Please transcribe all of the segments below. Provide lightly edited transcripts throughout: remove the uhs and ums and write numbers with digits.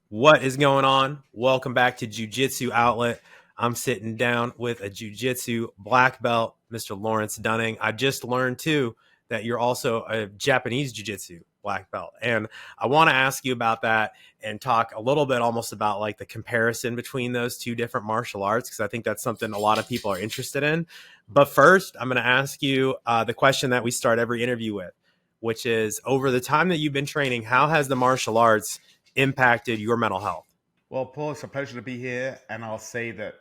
What is going on? Welcome back to Jiu-Jitsu Outlet. I'm sitting down with a Jiu-Jitsu black belt, Mr. Lawrence Dunning. I just learned too that you're also a Japanese Jiu-Jitsu black belt. And I want to ask you about that and talk a little bit almost about like the comparison between those two different martial arts, because I think that's something a lot of people are interested in. But first, I'm going to ask you the question that we start every interview with, which is over the time that you've been training, how has the martial arts impacted your mental health? Well, Paul, it's a pleasure to be here. And I'll say that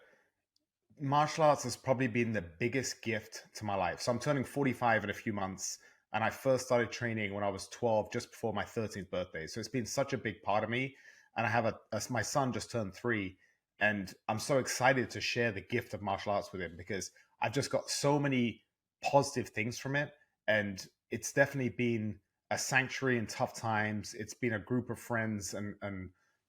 martial arts has probably been the biggest gift to my life. So I'm turning 45 in a few months. And I first started training when I was 12, just before my 13th birthday. So it's been such a big part of me. And I have my son just turned 3. And I'm so excited to share the gift of martial arts with him because I've just got so many positive things from it. And it's definitely been a sanctuary in tough times. It's been a group of friends and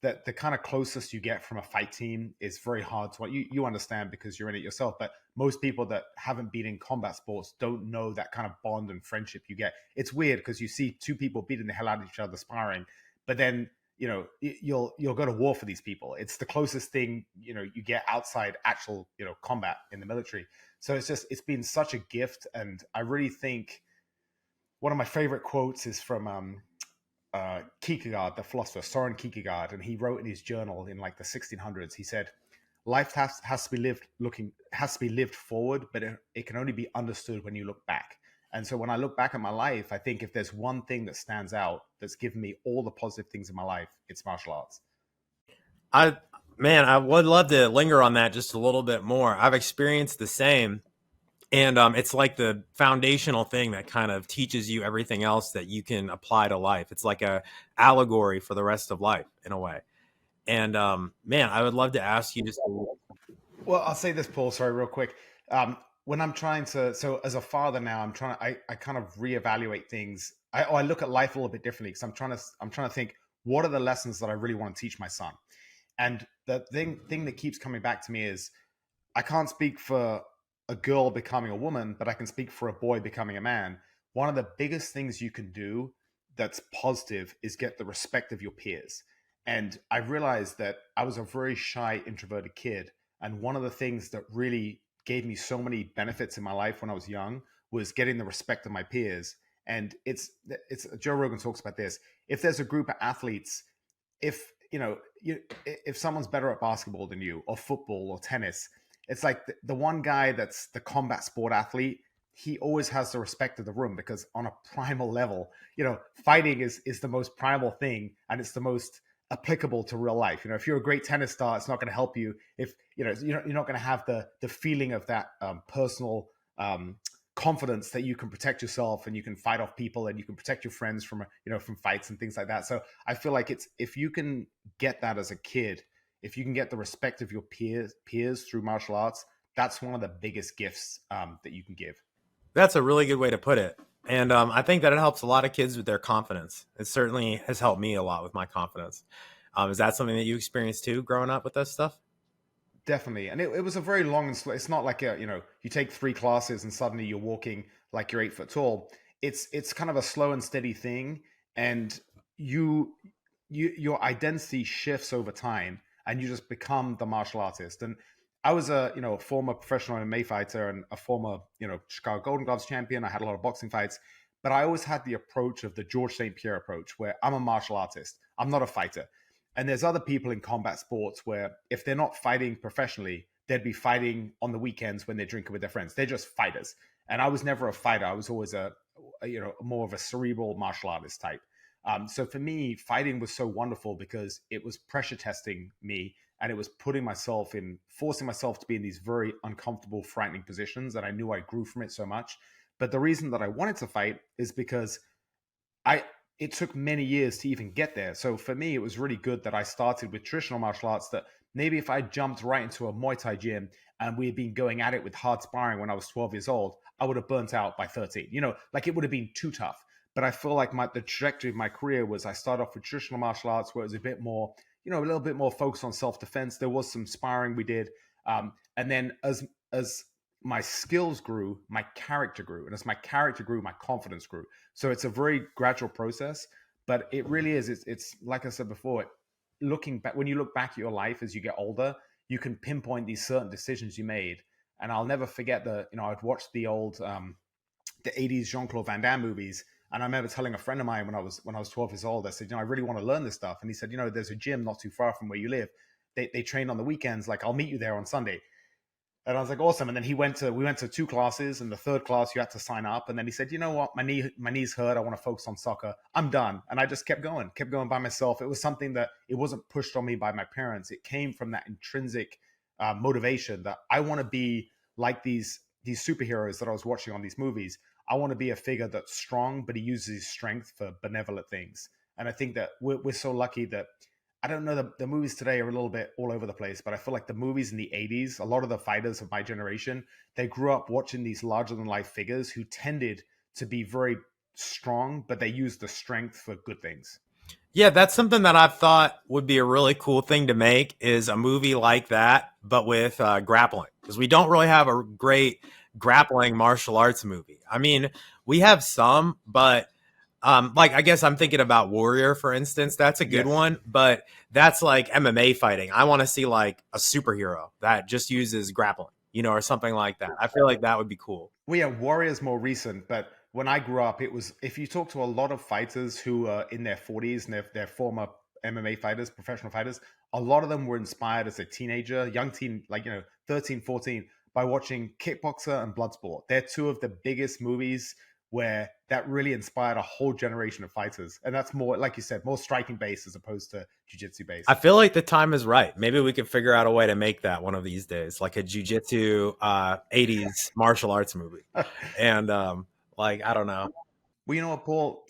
that the kind of closest you get from a fight team is very hard to you understand because you're in it yourself, but most people that haven't been in combat sports don't know that kind of bond and friendship you get. It's weird because you see two people beating the hell out of each other sparring, but then you'll go to war for these people. It's the closest thing you get outside actual combat in the military. So it's been such a gift. And I really think one of my favorite quotes is from Kierkegaard, the philosopher Soren Kierkegaard, and he wrote in his journal in like the 1600s. He said, "Life has to be lived forward, but it can only be understood when you look back." And so when I look back at my life, I think if there's one thing that stands out that's given me all the positive things in my life, it's martial arts. I Man, I would love to linger on that just a little bit more. I've experienced the same, and it's like the foundational thing that kind of teaches you everything else that you can apply to life. It's like a allegory for the rest of life in a way. And man, I would love to ask you just. Well, I'll say this, Paul. Sorry, real quick. When I'm trying to, so as a father now, I kind of reevaluate things. I look at life a little bit differently because I'm trying to think what are the lessons that I really want to teach my son. And the thing that keeps coming back to me is I can't speak for a girl becoming a woman, but I can speak for a boy becoming a man. One of the biggest things you can do that's positive is get the respect of your peers. And I realized that I was a very shy, introverted kid. And one of the things that really gave me so many benefits in my life when I was young was getting the respect of my peers. And it's Joe Rogan talks about this. If there's a group of athletes, if if someone's better at basketball than you, or football, or tennis, it's like the one guy that's the combat sport athlete. He always has the respect of the room because on a primal level, fighting is the most primal thing, and it's the most applicable to real life. If you're a great tennis star, it's not going to help you if you're not going to have the feeling of that personal confidence that you can protect yourself and you can fight off people and you can protect your friends from from fights and things like that. So I feel like it's if you can get that as a kid, if you can get the respect of your peers through martial arts, that's one of the biggest gifts that you can give. That's a really good way to put it. And I think that it helps a lot of kids with their confidence. It certainly has helped me a lot with my confidence. Is that something that you experienced too growing up with this stuff? Definitely. And it was a very long and slow, it's not like you take 3 classes and suddenly you're walking like you're 8 foot tall. It's kind of a slow and steady thing. And you your identity shifts over time and you just become the martial artist. And I was a former professional MMA fighter and a former, Chicago Golden Gloves champion. I had a lot of boxing fights, but I always had the approach of the George St. Pierre approach where I'm a martial artist. I'm not a fighter. And there's other people in combat sports where if they're not fighting professionally, they'd be fighting on the weekends when they're drinking with their friends. They're just fighters. And I was never a fighter. I was always more of a cerebral martial artist type. So for me, fighting was so wonderful because it was pressure testing me and it was forcing myself to be in these very uncomfortable, frightening positions. And I knew I grew from it so much. But the reason that I wanted to fight is because I it took many years to even get there. So for me, it was really good that I started with traditional martial arts. That maybe if I jumped right into a Muay Thai gym and we had been going at it with hard sparring when I was 12 years old, I would have burnt out by 13. Like it would have been too tough. But I feel like the trajectory of my career was I started off with traditional martial arts where it was a bit more, a little bit more focused on self defense. There was some sparring we did, and then as my skills grew, my character grew. And as my character grew, my confidence grew. So it's a very gradual process, but it really is. It's like I said before, looking back, when you look back at your life as you get older, you can pinpoint these certain decisions you made. And I'll never forget I'd watched the old the 80s Jean-Claude Van Damme movies. And I remember telling a friend of mine when I was 12 years old, I said, I really want to learn this stuff. And he said, there's a gym not too far from where you live. They train on the weekends. Like, I'll meet you there on Sunday. And I was like, awesome. And then we went to 2 classes, and the third class you had to sign up. And then he said, you know what, my knees hurt. I want to focus on soccer. I'm done. And I just kept going by myself. It was something that it wasn't pushed on me by my parents. It came from that intrinsic motivation that I want to be like these superheroes that I was watching on these movies. I want to be a figure that's strong, but he uses his strength for benevolent things. And I think that we're so lucky that I don't know, the movies today are a little bit all over the place, but I feel like the movies in the 80s, a lot of the fighters of my generation, they grew up watching these larger than life figures who tended to be very strong, but they used the strength for good things. Yeah, that's something that I thought would be a really cool thing to make is a movie like that, but with grappling, because we don't really have a great grappling martial arts movie. I mean, we have some, but like I guess I'm thinking about Warrior, for instance. That's a good Yes. one, but that's like MMA fighting. I want to see like a superhero that just uses grappling, or something like that. I feel like that would be cool. Well, yeah, Warrior's more recent, but when I grew up, it was if you talk to a lot of fighters who are in their 40s and they're former MMA fighters, professional fighters, a lot of them were inspired as a teenager, young teen, like, 13, 14, by watching Kickboxer and Bloodsport. They're two of the biggest movies where that really inspired a whole generation of fighters. And that's more, like you said, more striking based as opposed to jiu-jitsu I based. feel like the time is right. Maybe we could figure out a way to make that one of these days, like a jujitsu 80s martial arts movie. And like I don't know. Well, you know what, Paul?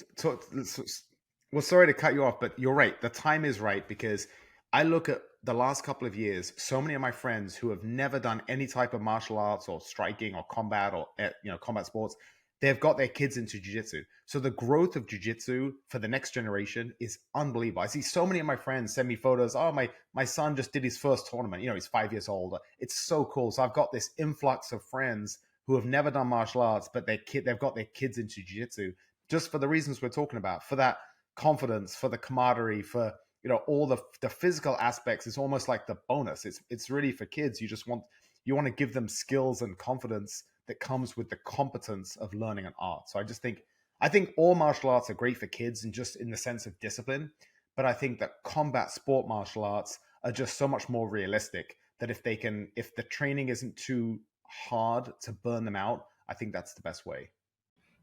Well, sorry to cut you off, but you're right. The time is right because I look at the last couple of years. So many of my friends who have never done any type of martial arts or striking or combat or combat sports, they've got their kids into jiu-jitsu. So the growth of jiu-jitsu for the next generation is unbelievable. I see so many of my friends send me photos. Oh, my son just did his first tournament. He's 5 years old. It's so cool. So I've got this influx of friends who have never done martial arts, but they've got their kids into jiu-jitsu just for the reasons we're talking about, for that confidence, for the camaraderie, for all the physical aspects. It's almost like the bonus. It's really for kids. You want to give them skills and confidence that comes with the competence of learning an art. So I think all martial arts are great for kids and just in the sense of discipline, but I think that combat sport martial arts are just so much more realistic that if the training isn't too hard to burn them out, I think that's the best way.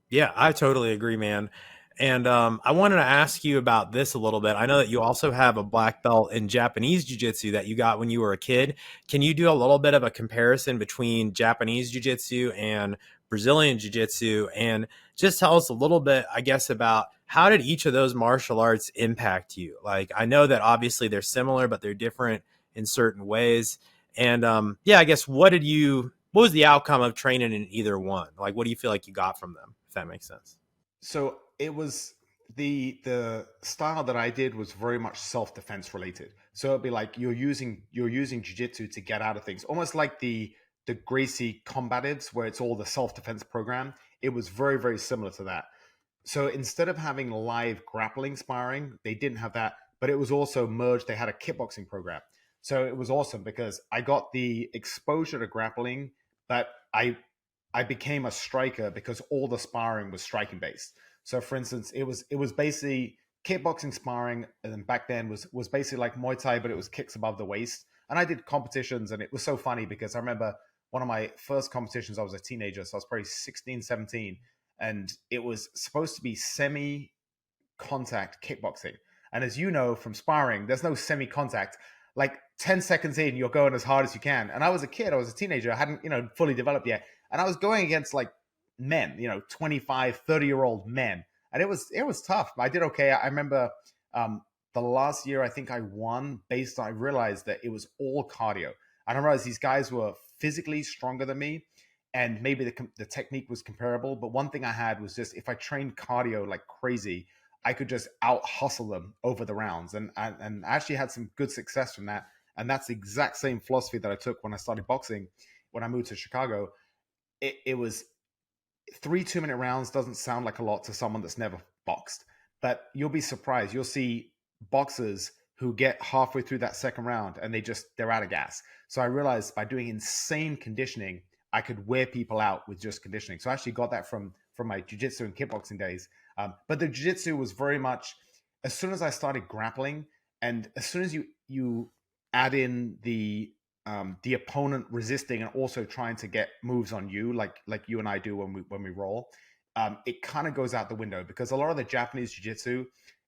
Yeah, I totally agree, man. And I wanted to ask you about this a little bit. I know that you also have a black belt in Japanese jiu-jitsu that you got when you were a kid. Can you do a little bit of a comparison between Japanese jiu-jitsu and Brazilian jiu-jitsu, and just tell us a little bit, I guess, about how did each of those martial arts impact you? Like, I know that obviously they're similar, but they're different in certain ways. And yeah, I guess what was the outcome of training in either one? Like, what do you feel like you got from them, if that makes sense? So it was the style that I did was very much self defense related. So it'd be like you're using jujitsu to get out of things, almost like the Gracie combatives, where it's all the self defense program. It was very very similar to that. So instead of having live grappling sparring, they didn't have that, but it was also merged. They had a kickboxing program. So it was awesome because I got the exposure to grappling, but I became a striker because all the sparring was striking based. So for instance, it was basically kickboxing sparring, and then back then was basically like Muay Thai, but it was kicks above the waist. And I did competitions, and it was so funny because I remember one of my first competitions, I was a teenager, so I was probably 16, 17, and it was supposed to be semi contact kickboxing. And as you know from sparring, there's no semi contact. Like 10 seconds in, you're going as hard as you can. And I was a kid, I was a teenager, I hadn't, fully developed yet. And I was going against like men, 25, 30-year-old men. And it was tough. I did okay. I remember the last year I think I won based on, I realized that it was all cardio. And I realized these guys were physically stronger than me, and maybe the technique was comparable. But one thing I had was just if I trained cardio like crazy, I could just out hustle them over the rounds, and I actually had some good success from that. And that's the exact same philosophy that I took when I started boxing. When I moved to Chicago, it was 3 2-minute rounds. Doesn't sound like a lot to someone that's never boxed, but you'll be surprised. You'll see boxers who get halfway through that second round and they're out of gas. So I realized by doing insane conditioning, I could wear people out with just conditioning. So I actually got that from my jiu-jitsu and kickboxing days. But the jiu-jitsu was very much, as soon as I started grappling, and as soon as you add in the opponent resisting and also trying to get moves on you, like you and I do when we roll, it kind of goes out the window, because a lot of the Japanese jiu-jitsu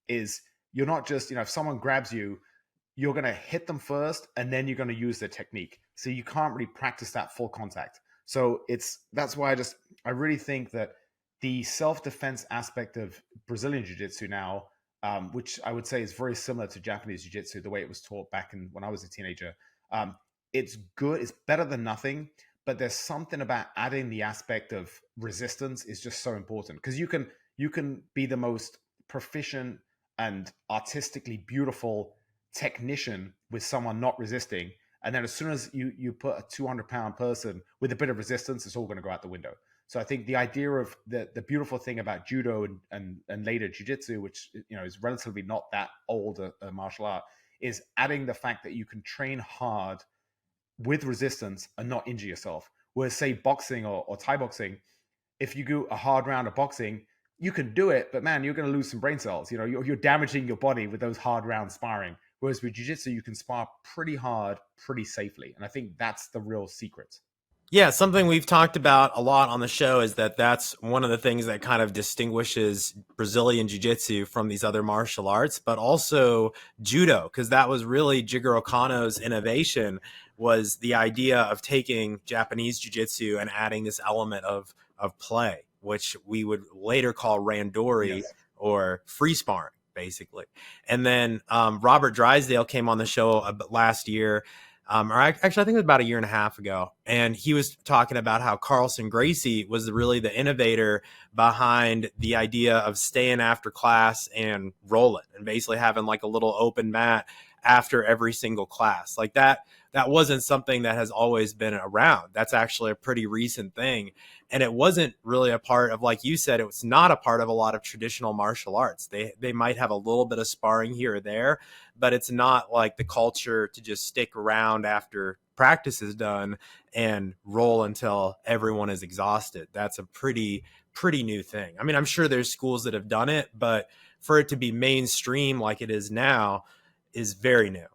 is, you're not just, if someone grabs you, you're going to hit them first and then you're going to use their technique. So you can't really practice that full contact. So that's why I really think that the self-defense aspect of Brazilian jiu-jitsu now, which I would say is very similar to Japanese jiu-jitsu, the way it was taught back when I was a teenager. It's good. It's better than nothing. But there's something about adding the aspect of resistance is just so important, because you can be the most proficient and artistically beautiful technician with someone not resisting, and then as soon as you put a 200-pound person with a bit of resistance, it's all going to go out the window. So I think the idea of the beautiful thing about judo and later jiu-jitsu, which is relatively not that old a martial art, is adding the fact that you can train hard with resistance and not injure yourself. Whereas, say, boxing or Thai boxing, if you do a hard round of boxing, you can do it, but man, you're going to lose some brain cells. You're damaging your body with those hard rounds sparring. Whereas with jiu-jitsu, you can spar pretty hard, pretty safely. And I think that's the real secret. Yeah, something we've talked about a lot on the show is that's one of the things that kind of distinguishes Brazilian Jiu-Jitsu from these other martial arts, but also Judo, because that was really Jigoro Kano's innovation, was the idea of taking Japanese Jiu-Jitsu and adding this element of play, which we would later call randori, yes, or free sparring, basically. And then Robert Drysdale came on the show last year, or actually, I think it was about a year and a half ago. And he was talking about how Carlson Gracie was really the innovator behind the idea of staying after class and rolling, and basically having like a little open mat after every single class. Like that wasn't something that has always been around. That's actually a pretty recent thing. And it wasn't really a part of, like you said, it was not a part of a lot of traditional martial arts. They might have a little bit of sparring here or there, but it's not like the culture to just stick around after practice is done and roll until everyone is exhausted. That's a pretty new thing. I mean, I'm sure there's schools that have done it, but for it to be mainstream like it is now is very new.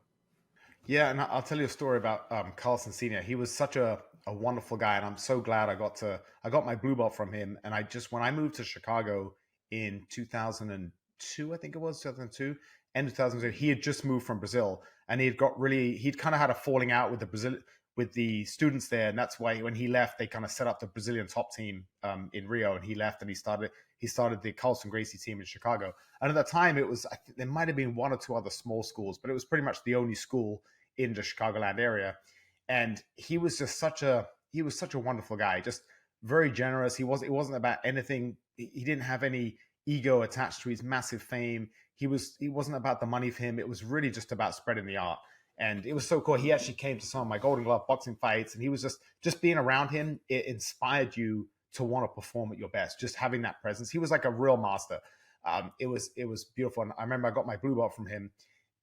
Yeah, and I'll tell you a story about Carlson Senior. He was such a wonderful guy, and I'm so glad I got my blue belt from him. And when I moved to Chicago in 2002, I think it was 2002, end of 2002, he had just moved from Brazil, and he'd kind of had a falling out with the students there, and that's why when he left, they kind of set up the Brazilian top team in Rio, and he left and he started the Carlson Gracie team in Chicago. And at the time, I think there might have been one or two other small schools, but it was pretty much the only school in the Chicagoland area. And he was just such a wonderful guy, just very generous. It wasn't about anything. He didn't have any ego attached to his massive fame. It wasn't about the money for him. It was really just about spreading the art. And it was so cool. He actually came to some of my Golden Glove boxing fights, and he was just being around him. It inspired you to want to perform at your best. Just having that presence. He was like a real master. It was beautiful. And I remember I got my blue belt from him,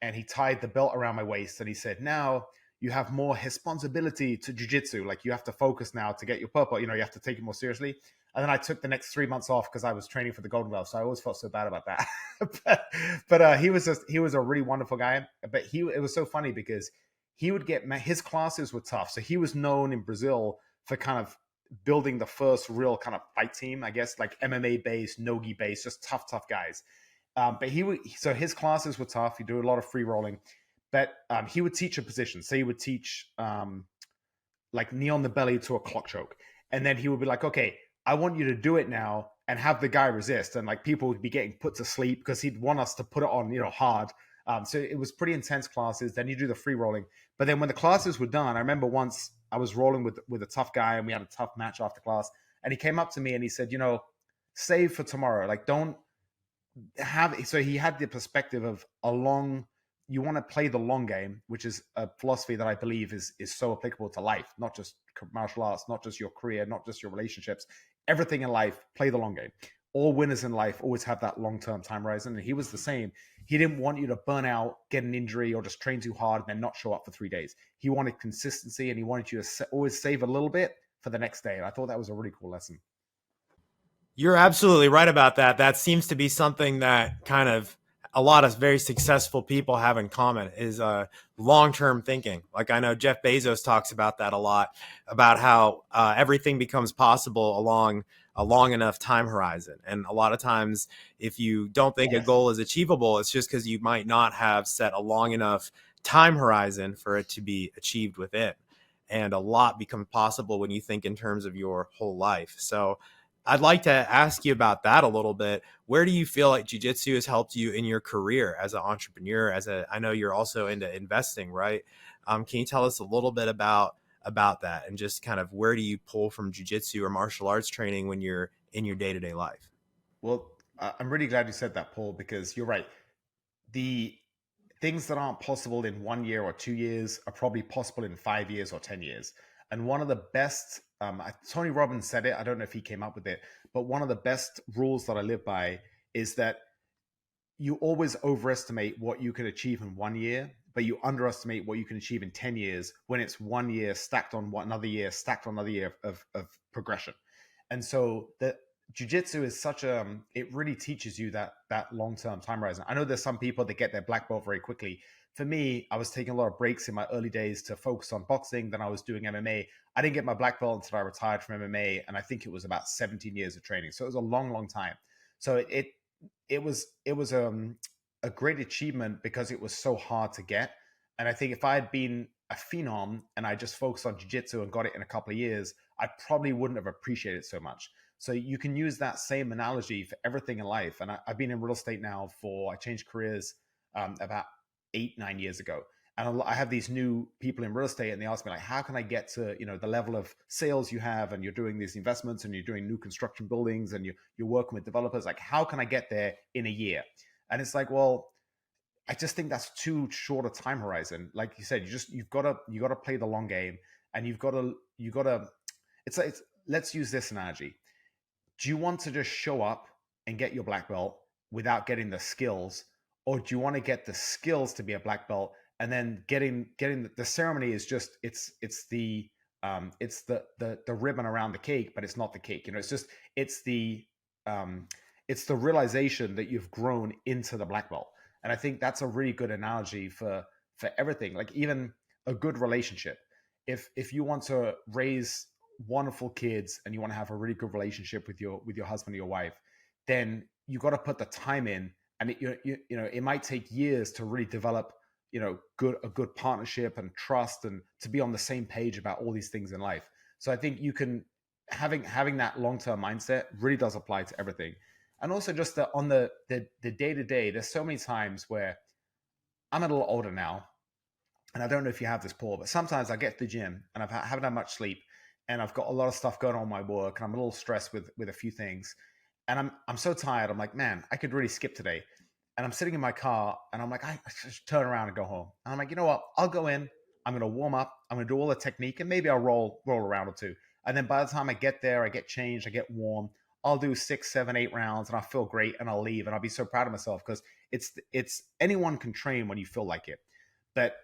and he tied the belt around my waist, and he said, "Now you have more responsibility to jiu-jitsu. Like, you have to focus now to get your purple. You have to take it more seriously." And then I took the next 3 months off because I was training for the Golden Glove. So I always felt so bad about that. but he was a really wonderful guy. But it was so funny because he would his classes were tough. So he was known in Brazil for kind of building the first real kind of fight team, I guess, like MMA based, nogi based, just tough guys. But so his classes were tough. He'd do a lot of free rolling, but he would teach a position. So he would teach like knee on the belly to a clock choke. And then he would be like, "Okay, I want you to do it now," and have the guy resist. And like people would be getting put to sleep because he'd want us to put it on, hard. So it was pretty intense classes. Then you do the free rolling. But then when the classes were done, I remember once I was rolling with a tough guy, and we had a tough match after class. And he came up to me and he said, "Save for tomorrow. Like, don't have." So he had the perspective of you want to play the long game, which is a philosophy that I believe is so applicable to life, not just martial arts, not just your career, not just your relationships. Everything in life, play the long game. All winners in life always have that long-term time horizon. And he was the same. he didn't want you to burn out, get an injury, or just train too hard and then not show up for 3 days. He wanted consistency, and he wanted you to always save a little bit for the next day. And I thought that was a really cool lesson. You're absolutely right about that. That seems to be something that kind of a lot of very successful people have in common is long-term thinking. Like I know Jeff Bezos talks about that a lot, about how everything becomes possible along a long enough time horizon. And a lot of times, if you don't think a goal is achievable, it's just because you might not have set a long enough time horizon for it to be achieved within. And a lot becomes possible when you think in terms of your whole life. So I'd like to ask you about that a little bit. Where do you feel like jiu-jitsu has helped you in your career as an entrepreneur? I know you're also into investing, right? Can you tell us a little bit about that, and just kind of where do you pull from jiu-jitsu or martial arts training when you're in your day-to-day life? Well, I'm really glad you said that, Paul, because you're right. The things that aren't possible in 1 year or 2 years are probably possible in 5 years or 10 years. And one of the best, Tony Robbins said it, I don't know if he came up with it, but one of the best rules that I live by is that you always overestimate what you can achieve in 1 year, but you underestimate what you can achieve in 10 years when it's 1 year stacked on another year, stacked on another year of progression. And so the jiu-jitsu is such a, it really teaches you that long-term time horizon. I know there's some people that get their black belt very quickly. For me, I was taking a lot of breaks in my early days to focus on boxing. Then I was doing MMA. I didn't get my black belt until I retired from MMA, and I think it was about 17 years of training. So it was a long, long time. So it was a great achievement because it was so hard to get. And I think if I had been a phenom and I just focused on jiu-jitsu and got it in a couple of years, I probably wouldn't have appreciated it so much. So you can use that same analogy for everything in life. And I've been in real estate now I changed careers about 8-9 years ago. And I have these new people in real estate, and they ask me like, how can I get to, the level of sales you have, and you're doing these investments and you're doing new construction buildings and you're working with developers. Like, how can I get there in a year? And it's like, well, I just think that's too short a time horizon. Like you said, you gotta play the long game, and you gotta. It's like, let's use this analogy. Do you want to just show up and get your black belt without getting the skills, or do you want to get the skills to be a black belt, and then getting the ceremony is just it's the ribbon around the cake, but it's not the cake. It's the it's the realization that you've grown into the black belt. And I think that's a really good analogy for everything. Like even a good relationship. If you want to raise wonderful kids and you want to have a really good relationship with your husband or your wife, then you got to put the time in. And it might take years to really develop a good partnership and trust, and to be on the same page about all these things in life. So I think you can having that long-term mindset really does apply to everything. And also just on the day-to-day, there's so many times where I'm a little older now, and I don't know if you have this, Paul, but sometimes I get to the gym and haven't had much sleep, and I've got a lot of stuff going on in my work, and I'm a little stressed with a few things, and I'm so tired. I'm like, man, I could really skip today. And I'm sitting in my car, and I'm like, I should turn around and go home. And I'm like, you know what? I'll go in. I'm going to warm up. I'm going to do all the technique, and maybe I'll roll around or two. And then by the time I get there, I get changed, I get warm. I'll do 6, 7, 8 rounds, and I'll feel great, and I'll leave, and I'll be so proud of myself, because it's anyone can train when you feel like it, but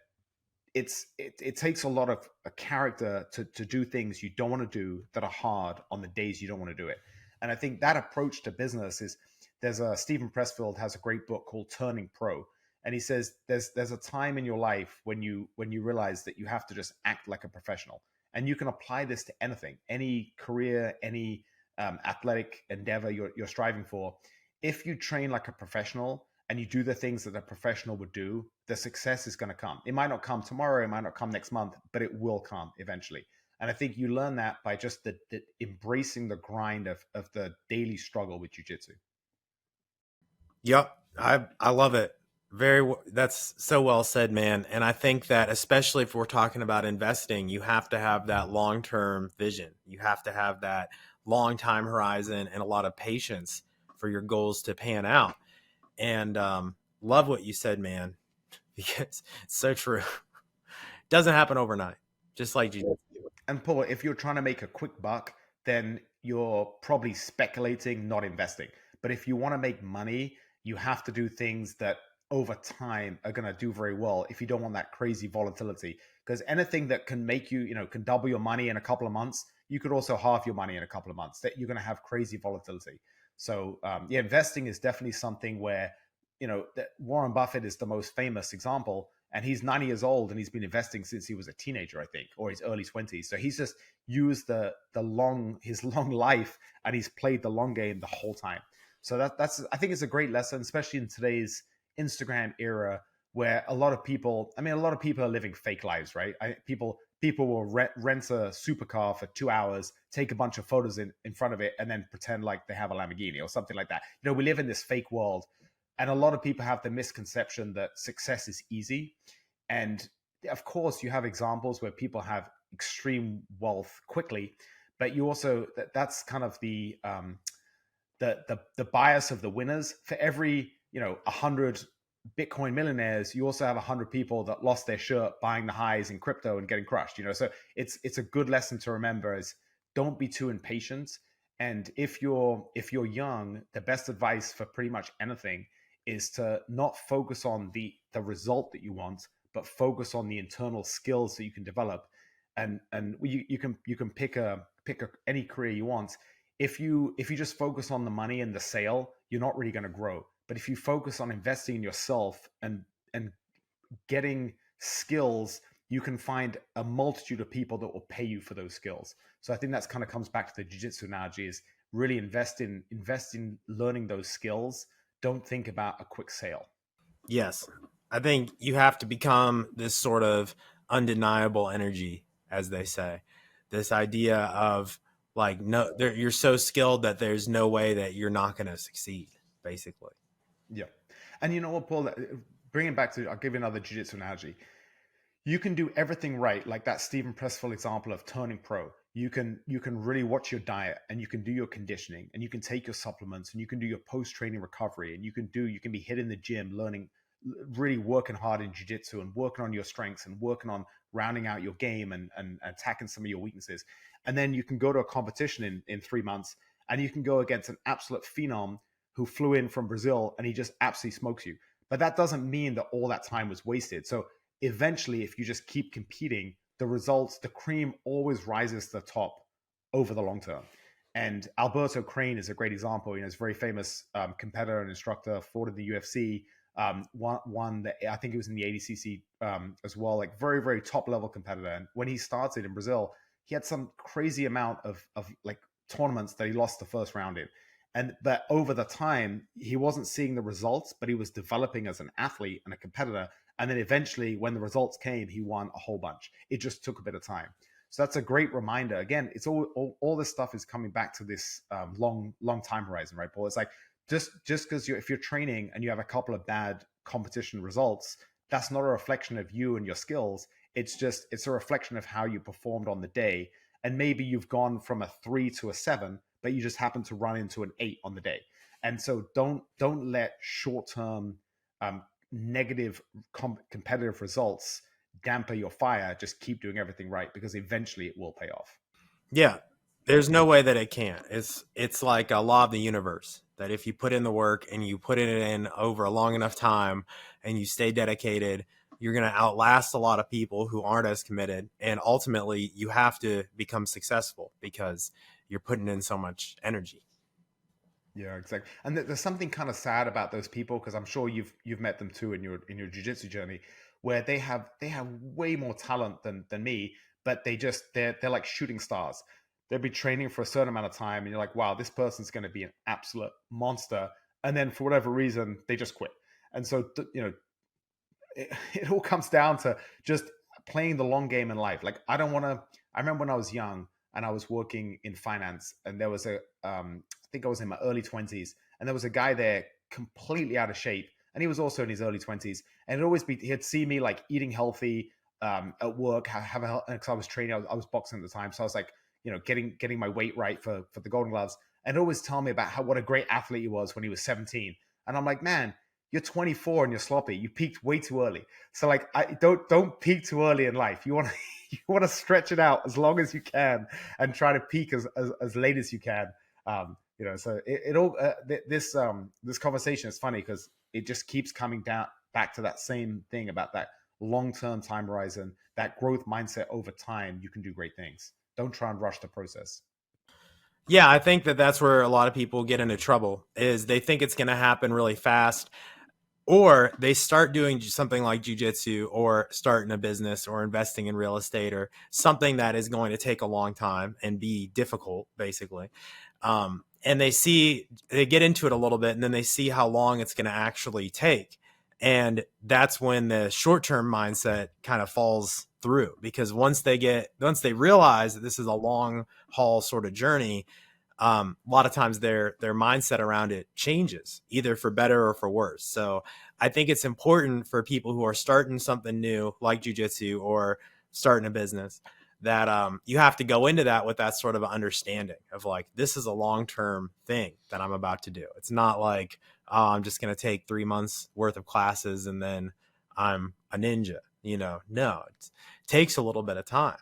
it takes a lot of a character to do things you don't want to do that are hard on the days you don't want to do it. And I think that approach to business is, there's a Stephen Pressfield has a great book called Turning Pro, and he says there's a time in your life when you realize that you have to just act like a professional. And you can apply this to anything, any career, any athletic endeavor you're striving for. If you train like a professional and you do the things that a professional would do, the success is going to come. It might not come tomorrow, it might not come next month, but it will come eventually. And I think you learn that by just the embracing the grind of the daily struggle with jiu-jitsu. Yep, I love it. That's so well said, man. And I think that especially if we're talking about investing, you have to have that long-term vision. You have to have that long time horizon and a lot of patience for your goals to pan out. And love what you said, man, because it's so true. Doesn't happen overnight, just like you. And Paul, if you're trying to make a quick buck, then you're probably speculating, not investing. But if you want to make money, you have to do things that over time are going to do very well if you don't want that crazy volatility. Because anything that can make you, can double your money in a couple of months, you could also halve your money in a couple of months. That you're going to have crazy volatility. So yeah, investing is definitely something where, that Warren Buffett is the most famous example, and he's 90 years old and he's been investing since he was a teenager, I think, or his early 20s. So he's just used his long life, and he's played the long game the whole time. So that's I think it's a great lesson, especially in today's Instagram era, where a lot of people are living fake lives, right? People will rent a supercar for 2 hours, take a bunch of photos in front of it, and then pretend like they have a Lamborghini or something like that. We live in this fake world, and a lot of people have the misconception that success is easy. And of course, you have examples where people have extreme wealth quickly, but you also that's kind of the bias of the winners. For every 100 Bitcoin millionaires, you also have 100 people that lost their shirt buying the highs in crypto and getting crushed. So it's a good lesson to remember is don't be too impatient. And if you're young, the best advice for pretty much anything is to not focus on the result that you want, but focus on the internal skills that you can develop. And you can pick any career you want. If you just focus on the money and the sale, you're not really going to grow. But if you focus on investing in yourself and getting skills, you can find a multitude of people that will pay you for those skills. So I think that's kind of comes back to the jiu-jitsu analogy, is really invest in learning those skills. Don't think about a quick sale. Yes. I think you have to become this sort of undeniable energy, as they say. This idea of like, no, you're so skilled that there's no way that you're not going to succeed, basically. Yeah. And you know what, Paul, bring it back to, I'll give you another jiu-jitsu analogy. You can do everything right, like that Stephen Pressfield example of turning pro. You can really watch your diet, and you can do your conditioning, and you can take your supplements, and you can do your post-training recovery, and you can be hitting the gym, learning, really working hard in jiu-jitsu and working on your strengths and working on rounding out your game and attacking some of your weaknesses. And then you can go to a competition in 3 months, and you can go against an absolute phenom who flew in from Brazil, and he just absolutely smokes you. But that doesn't mean that all that time was wasted. So eventually, if you just keep competing, the cream always rises to the top over the long term. And Alberto Crane is a great example. He's a very famous competitor and instructor, fought in the UFC, won that, I think it was in the ADCC as well, like very, very top level competitor. And when he started in Brazil, he had some crazy amount of like tournaments that he lost the first round in. But over the time, he wasn't seeing the results, but he was developing as an athlete and a competitor. And then eventually, when the results came, he won a whole bunch. It just took a bit of time. So that's a great reminder. Again, it's all this stuff is coming back to this long time horizon, right, Paul? It's like just because if you're training and you have a couple of bad competition results, that's not a reflection of you and your skills. It's a reflection of how you performed on the day. And maybe you've gone from a 3 to a 7, but you just happen to run into an 8 on the day. And so don't let short-term negative competitive results damper your fire. Just keep doing everything right, because eventually it will pay off. Yeah. There's no way that it can't. It's like a law of the universe that if you put in the work and you put it in over a long enough time and you stay dedicated, you're going to outlast a lot of people who aren't as committed. And ultimately, you have to become successful because you're putting in so much energy. Yeah, exactly. And there's something kind of sad about those people, because I'm sure you've met them too in your jiu-jitsu journey, where they have way more talent than me, but they're like shooting stars. They'll be training for a certain amount of time, and you're like, wow, this person's going to be an absolute monster, and then for whatever reason they just quit. And so it all comes down to just playing the long game in life. Like I remember when I was young and I was working in finance, and there was I think I was in my early 20s, and there was a guy there completely out of shape, and he was also in his early 20s, and he'd see me like eating healthy at work, because I was training, I was boxing at the time, so I was like, getting my weight right for the Golden Gloves, and always tell me about what a great athlete he was when he was 17, and I'm like, man, you're 24 and you're sloppy. You peaked way too early. So like, don't peak too early in life. You want to you want to stretch it out as long as you can and try to peak as late as you can. So this conversation is funny because it just keeps coming down back to that same thing about that long-term time horizon, that growth mindset over time. You can do great things. Don't try and rush the process. Yeah, I think that that's where a lot of people get into trouble is they think it's going to happen really fast, or they start doing something like jujitsu or starting a business or investing in real estate or something that is going to take a long time and be difficult, basically. And they get into it a little bit and then they see how long it's going to actually take. And that's when the short term mindset kind of falls through, because once they realize that this is a long haul sort of journey, a lot of times their mindset around it changes, either for better or for worse. So I think it's important for people who are starting something new like jujitsu or starting a business that you have to go into that with that sort of understanding of like, this is a long-term thing that I'm about to do. It's not like, oh, I'm just going to take 3 months worth of classes and then I'm a ninja, no, it takes a little bit of time.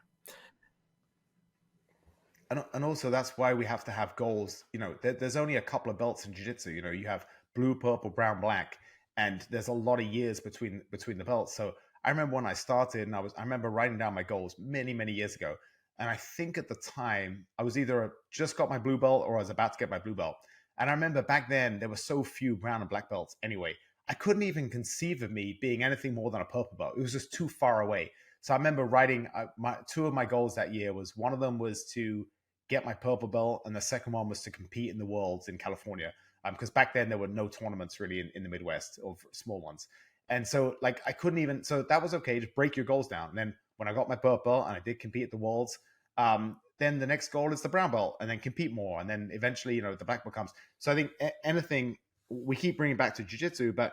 And also that's why we have to have goals. There's only a couple of belts in jiu-jitsu. You have blue, purple, brown, black, and there's a lot of years between the belts. So I remember when I started, and I remember writing down my goals many years ago. And I think at the time I was either just got my blue belt or I was about to get my blue belt. And I remember back then there were so few brown and black belts anyway. I couldn't even conceive of me being anything more than a purple belt. It was just too far away. So I remember writing my two of my goals that year. Was one of them was to get my purple belt, and the second one was to compete in the Worlds in California. Because back then there were no tournaments really in the Midwest, or small ones. And so like I couldn't even, so that was okay, just break your goals down. And then when I got my purple belt and I did compete at the Worlds, then the next goal is the brown belt, and then compete more, and then eventually the black belt comes. So I think anything, we keep bringing back to jiu-jitsu, but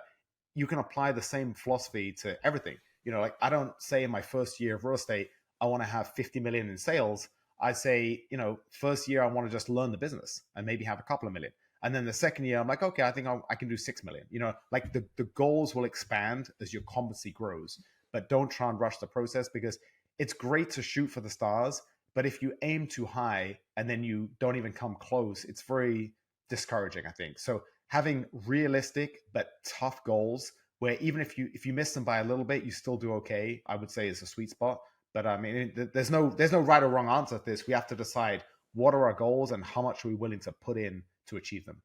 you can apply the same philosophy to everything. Like I don't say in my first year of real estate I want to have 50 million in sales. I say, first year I want to just learn the business and maybe have a couple of million. And then the second year I'm like, okay, I think I can do 6 million. Like the goals will expand as your competency grows, but don't try and rush the process, because it's great to shoot for the stars. But if you aim too high and then you don't even come close, it's very discouraging, I think. So having realistic but tough goals, where even if you miss them by a little bit, you still do okay, I would say is a sweet spot. But I mean, there's no right or wrong answer to this. We have to decide what are our goals and how much are we willing to put in to achieve them.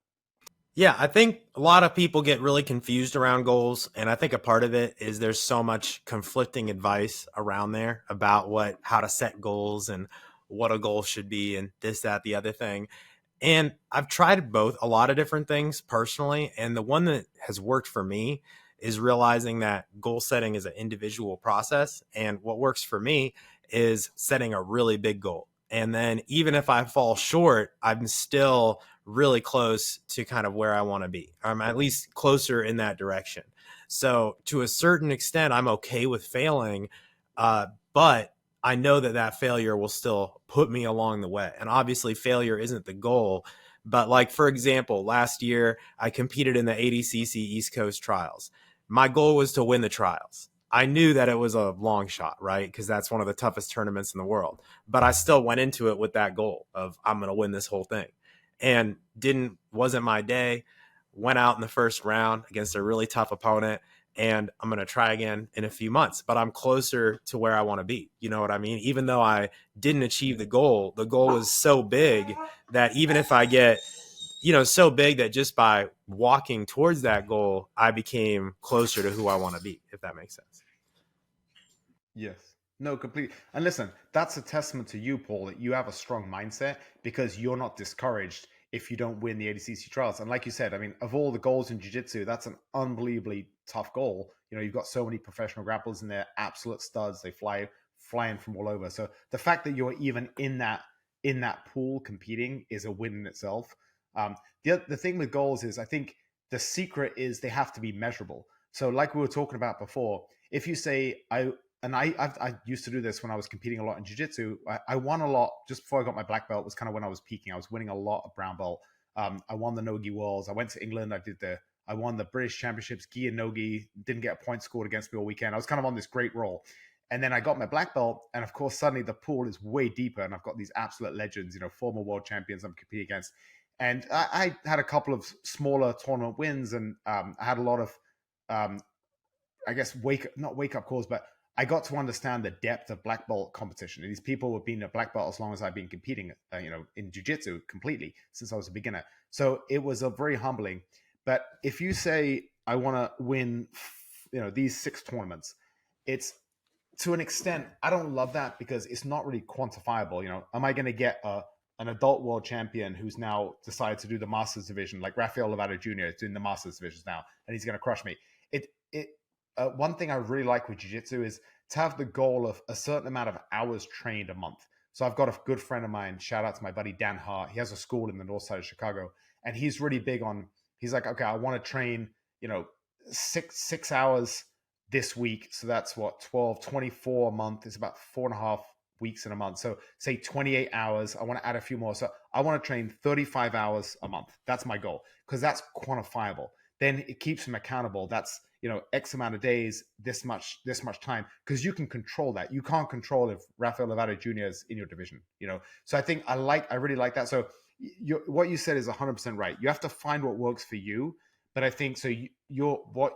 Yeah, I think a lot of people get really confused around goals. And I think a part of it is there's so much conflicting advice around there about how to set goals and what a goal should be and this, that, the other thing. And I've tried a lot of different things personally. And the one that has worked for me is realizing that goal setting is an individual process. And what works for me is setting a really big goal. And then even if I fall short, I'm still really close to kind of where I want to be. I'm at least closer in that direction. So to a certain extent, I'm okay with failing, but I know that failure will still put me along the way. And obviously failure isn't the goal. But like, for example, last year I competed in the ADCC East Coast trials. My goal was to win the trials. I knew that it was a long shot, right? Because that's one of the toughest tournaments in the world. But I still went into it with that goal of I'm going to win this whole thing. And wasn't my day. Went out in the first round against a really tough opponent, and I'm going to try again in a few months, but I'm closer to where I want to be. You know what I mean? Even though I didn't achieve the goal was so big that even if I get, so big that just by walking towards that goal, I became closer to who I want to be, if that makes sense. Yes. No, completely. And listen, that's a testament to you, Paul, that you have a strong mindset, because you're not discouraged if you don't win the ADCC trials. And like you said, I mean, of all the goals in jiu-jitsu, that's an unbelievably tough goal. You've got so many professional grapplers in there, absolute studs. They flying from all over. So the fact that you're even in that pool competing is a win in itself. The thing with goals is, I think the secret is they have to be measurable. So like we were talking about before, if you say, I used to do this when I was competing a lot in jiu-jitsu. I won a lot just before I got my black belt. Was kind of when I was peaking. I was winning a lot of brown belt. I won the Nogi Worlds. I went to England. I won the British Championships, gi and Nogi. Didn't get a point scored against me all weekend. I was kind of on this great roll. And then I got my black belt. And of course, suddenly the pool is way deeper. And I've got these absolute legends, former world champions I'm competing against. And I had a couple of smaller tournament wins. And I had a lot of I guess not wake up calls, but I got to understand the depth of black belt competition. And these people have been a black belt as long as I've been competing, in jiu-jitsu completely since I was a beginner. So it was a very humbling. But if you say I want to win, these 6 tournaments, it's to an extent I don't love that because it's not really quantifiable. Am I going to get an adult world champion who's now decided to do the Masters division, like Rafael Lovato Jr. is doing the Masters divisions now, and he's going to crush me? It One thing I really like with jiu-jitsu is to have the goal of a certain amount of hours trained a month. So I've got a good friend of mine, shout out to my buddy Dan Hart. He has a school in the north side of Chicago, and he's really big on, he's like, okay, I want to train, 6 hours this week. So that's what, 12, 24 a month is about 4.5 weeks in a month. So say 28 hours. I want to add a few more. So I want to train 35 hours a month. That's my goal because that's quantifiable. Then it keeps them accountable. That's, X amount of days, this much time, because you can control that. You can't control if Rafael Lovato Jr. is in your division, So I really like that. So what you said is 100% right. You have to find what works for you. But I think so. What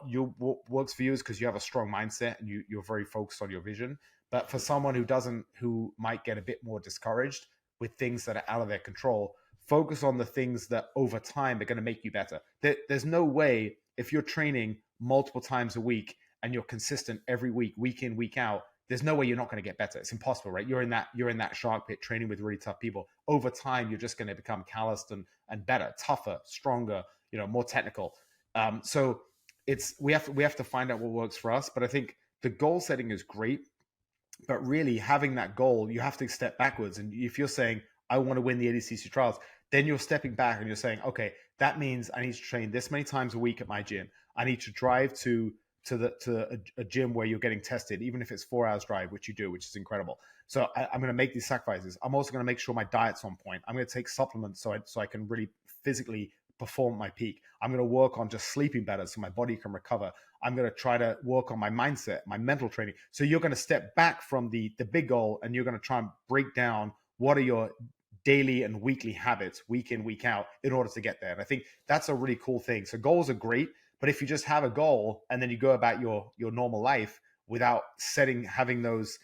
works for you is because you have a strong mindset and you're very focused on your vision. But for someone who might get a bit more discouraged with things that are out of their control, focus on the things that over time are going to make you better. There's no way if you're training multiple times a week and you're consistent every week, week in, week out, there's no way you're not going to get better. It's impossible, right? You're in that shark pit training with really tough people. Over time, you're just going to become calloused and better, tougher, stronger, more technical. So we have to find out what works for us. But I think the goal setting is great, but really having that goal, you have to step backwards. And if you're saying, I want to win the ADCC trials, then you're stepping back and you're saying, okay, that means I need to train this many times a week at my gym. I need to drive to a gym where you're getting tested, even if it's 4 hours drive, which you do, which is incredible. So I'm going to make these sacrifices. I'm also going to make sure my diet's on point. I'm going to take supplements so I can really physically perform my peak. I'm going to work on just sleeping better so my body can recover. I'm going to try to work on my mindset, my mental training. So you're going to step back from the big goal and you're going to try and break down what are your daily and weekly habits, week in, week out, in order to get there. And I think that's a really cool thing. So goals are great, but if you just have a goal and then you go about your normal life without having those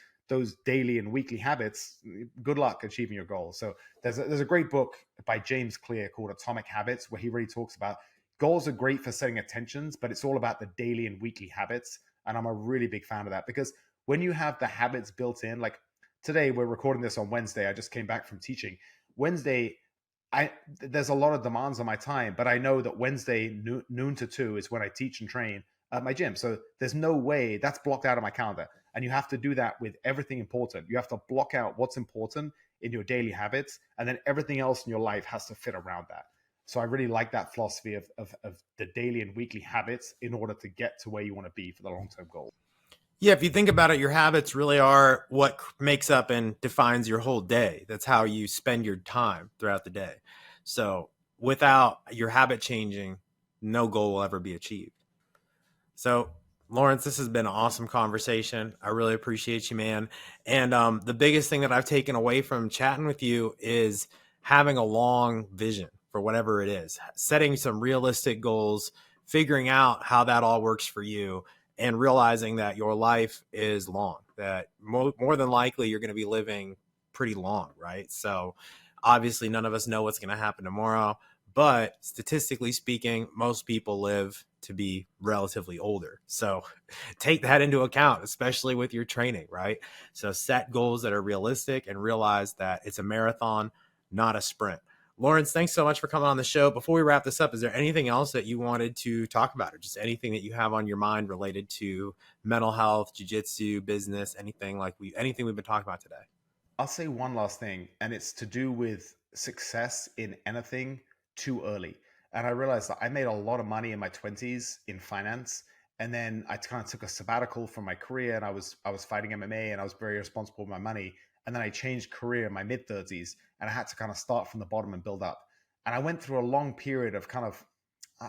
daily and weekly habits, good luck achieving your goals. So there's a great book by James Clear called Atomic Habits, where he really talks about goals are great for setting intentions, but it's all about the daily and weekly habits. And I'm a really big fan of that because when you have the habits built in, like today, we're recording this on Wednesday. I just came back from teaching. Wednesday, there's a lot of demands on my time, but I know that Wednesday noon to 2 is when I teach and train at my gym. So there's no way that's blocked out of my calendar. And you have to do that with everything important. You have to block out what's important in your daily habits, and then everything else in your life has to fit around that. So I really like that philosophy of the daily and weekly habits in order to get to where you want to be for the long-term goal. Yeah, if you think about it, your habits really are what makes up and defines your whole day. That's how you spend your time throughout the day. So without your habit changing, no goal will ever be achieved. So Lawrence, this has been an awesome conversation. I really appreciate you, man. And the biggest thing that I've taken away from chatting with you is having a long vision for whatever it is, setting some realistic goals, figuring out how that all works for you, and realizing that your life is long, that more than likely you're going to be living pretty long, right? So obviously none of us know what's going to happen tomorrow, but statistically speaking, most people live to be relatively older. So take that into account, especially with your training, right? So set goals that are realistic and realize that it's a marathon, not a sprint. Lawrence, thanks so much for coming on the show. Before we wrap this up, is there anything else that you wanted to talk about, or just anything that you have on your mind related to mental health, jiu-jitsu, business, anything we've been talking about today? I'll say one last thing, and it's to do with success in anything too early. And I realized that I made a lot of money in my 20s in finance, and then I kind of took a sabbatical from my career, and I was fighting MMA, and I was very responsible with my money. And then I changed career in my mid 30s, and I had to kind of start from the bottom and build up. And I went through a long period of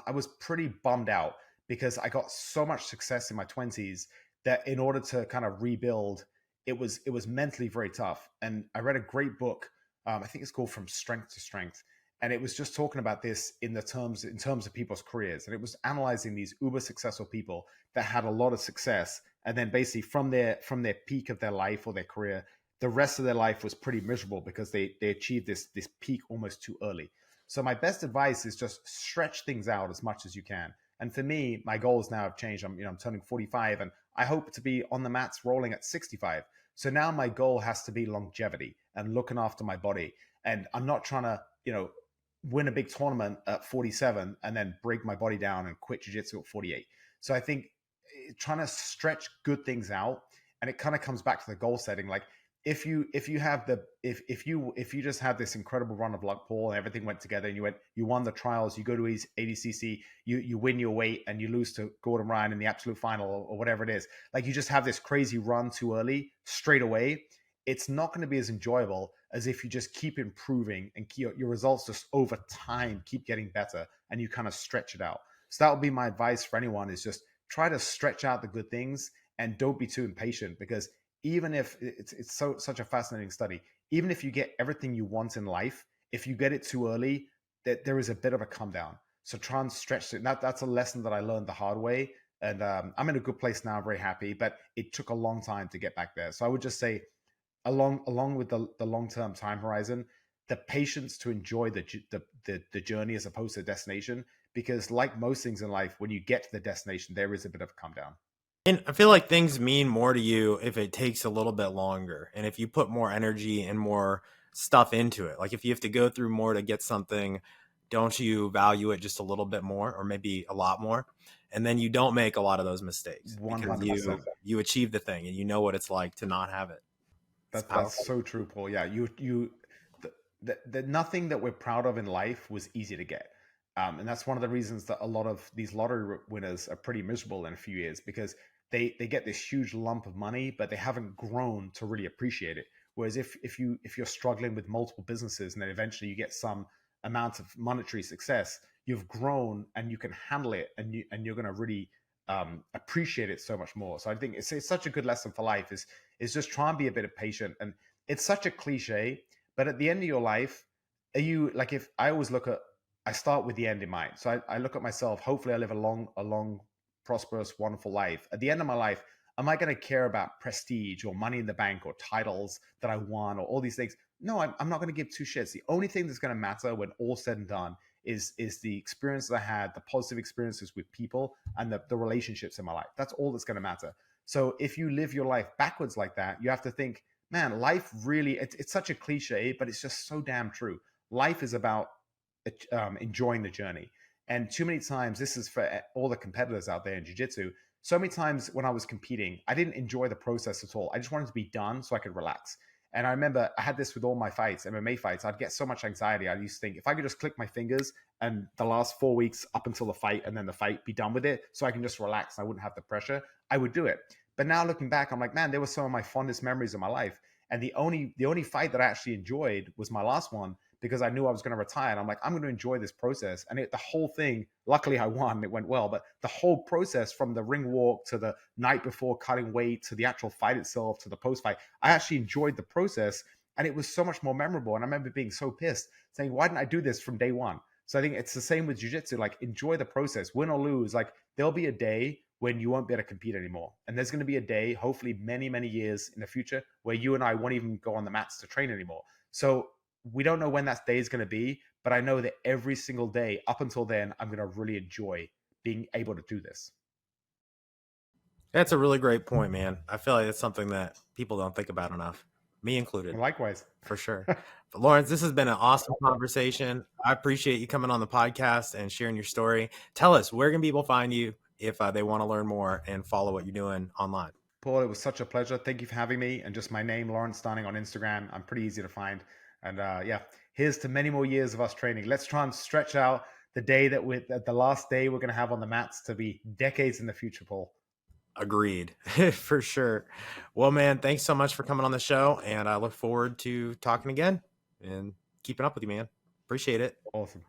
I was pretty bummed out because I got so much success in my 20s that in order to kind of rebuild, it was mentally very tough. And I read a great book. I think it's called From Strength to Strength. and it was just talking about this in terms of people's careers, and it was analyzing these uber successful people that had a lot of success, and then basically from their peak of their life or their career, the rest of their life was pretty miserable because they achieved this peak almost too early. So my best advice is just stretch things out as much as you can. And for me, my goals now have changed. I'm turning 45, and I hope to be on the mats rolling at 65. So now my goal has to be longevity and looking after my body. And I'm not trying to, win a big tournament at 47 and then break my body down and quit jiu-jitsu at 48. So I think trying to stretch good things out, and it kind of comes back to the goal setting. Like if you just had this incredible run of luck, Paul, and everything went together, and you won the trials, you go to ADCC, you win your weight, and you lose to Gordon Ryan in the absolute final or whatever it is. Like you just have this crazy run too early, straight away. It's not going to be as enjoyable as if you just keep improving and your results just over time keep getting better, and you kind of stretch it out. So that would be my advice for anyone: is just try to stretch out the good things and don't be too impatient, because even if it's such a fascinating study, even if you get everything you want in life, if you get it too early, that there is a bit of a come down. So try and stretch it. That's a lesson that I learned the hard way, and I'm in a good place now. I'm very happy, but it took a long time to get back there. So I would just say, along with the long-term time horizon, the patience to enjoy the journey as opposed to the destination, because like most things in life, when you get to the destination, there is a bit of a come down. And I feel like things mean more to you if it takes a little bit longer, and if you put more energy and more stuff into it. Like if you have to go through more to get something, don't you value it just a little bit more, or maybe a lot more? And then you don't make a lot of those mistakes because 100%. you achieve the thing and you know what it's like to not have it. It's That's powerful. so true, Paul. Yeah, the nothing that we're proud of in life was easy to get, and that's one of the reasons that a lot of these lottery winners are pretty miserable in a few years, because they get this huge lump of money, but they haven't grown to really appreciate it. Whereas if you're struggling with multiple businesses and then eventually you get some amount of monetary success, you've grown and you can handle it, and you're going to really appreciate it so much more. So I think it's such a good lesson for life, is just try and be a bit of patient. And it's such a cliche, but at the end of your life, are you like, if I always look at, I start with the end in mind. So I look at myself, hopefully I live a long, prosperous, wonderful life. At the end of my life, am I going to care about prestige or money in the bank or titles that I won or all these things? No, I'm not going to give two shits. The only thing that's going to matter when all said and done is the experiences I had, the positive experiences with people, and the relationships in my life. That's all that's going to matter. So if you live your life backwards like that, you have to think, man, life really, it's such a cliche, but it's just so damn true. Life is about enjoying the journey. And too many times, this is for all the competitors out there in jiu-jitsu, so many times when I was competing, I didn't enjoy the process at all. I just wanted to be done so I could relax. And I remember I had this with all my fights, MMA fights. I'd get so much anxiety. I used to think, if I could just click my fingers and the last 4 weeks up until the fight and then the fight, be done with it, so I can just relax and I wouldn't have the pressure, I would do it. But now looking back, I'm like, man, there were some of my fondest memories of my life. And the only fight that I actually enjoyed was my last one, because I knew I was going to retire. And I'm like, I'm going to enjoy this process. And the whole thing, luckily I won, it went well, but the whole process from the ring walk to the night before cutting weight to the actual fight itself to the post fight, I actually enjoyed the process, and it was so much more memorable. And I remember being so pissed, saying, why didn't I do this from day one? So I think it's the same with jiu-jitsu. Like, enjoy the process, win or lose. Like, there'll be a day when you won't be able to compete anymore. And there's going to be a day, hopefully many, many years in the future, where you and I won't even go on the mats to train anymore. So we don't know when that day is going to be, but I know that every single day up until then, I'm going to really enjoy being able to do this. That's a really great point, man. I feel like it's something that people don't think about enough, me included, Likewise. for sure. But Lawrence, this has been an awesome conversation. I appreciate you coming on the podcast and sharing your story. Tell us, where can people find you if they want to learn more and follow what you're doing online? Paul, it was such a pleasure. Thank you for having me. And just my name, Lawrence Stunning, on Instagram. I'm pretty easy to find. And yeah, here's to many more years of us training. Let's try and stretch out the day at the last day we're going to have on the mats to be decades in the future, Paul. Agreed. For sure. Well, man, thanks so much for coming on the show, and I look forward to talking again and keeping up with you, man. Appreciate it. Awesome.